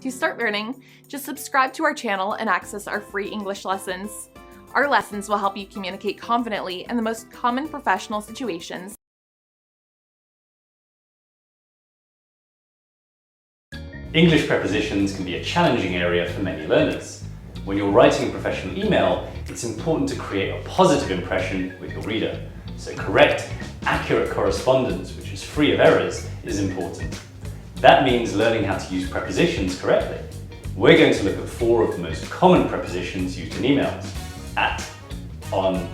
To start learning, just subscribe to our channel and access our free English lessons. Our lessons will help you communicate confidently in the most common professional situations. English prepositions can be a challenging area for many learners. When you're writing a professional email, it's important to create a positive impression with your reader. So correct, accurate correspondence, which is free of errors, is important. That means learning how to use prepositions correctly. We're going to look at 4 of the most common prepositions used in emails: at, on,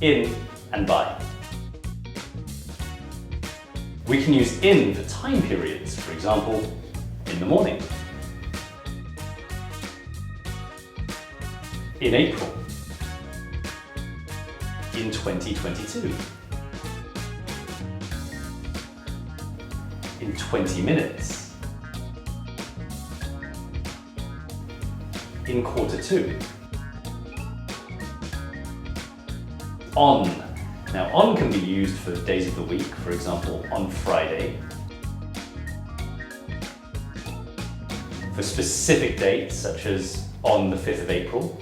in, and by. We can use in for time periods, for example, in the morning, in April, in 2022, in 20 minutes, in Q2, on. Now, on can be used for days of the week, for example, on Friday, for specific dates, such as on the 5th of April,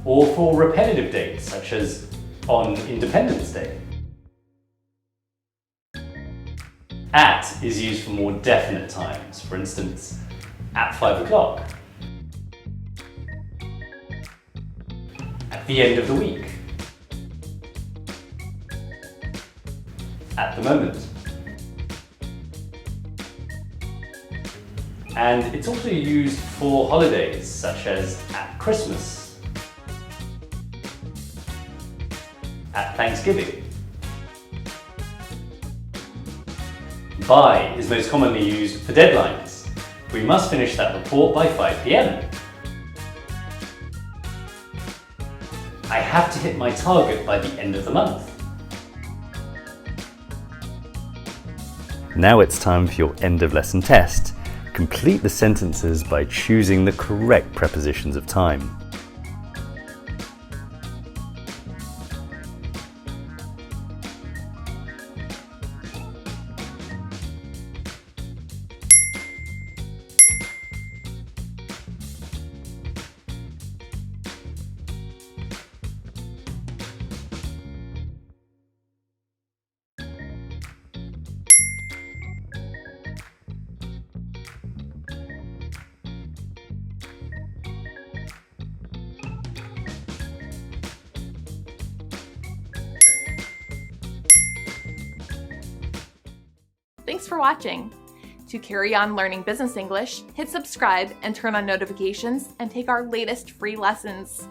or for repetitive dates, such as on Independence Day. At is used for more definite times, for instance, at 5 o'clock, at the end of the week, at the moment. And it's also used for holidays, such as at Christmas, at Thanksgiving. By is most commonly used for deadlines. We must finish that report by 5 p.m. I have to hit my target by the end of the month. Now it's time for your end of lesson test. Complete the sentences by choosing the correct prepositions of time. Thanks for watching. To carry on learning business English, hit subscribe and turn on notifications and take our latest free lessons.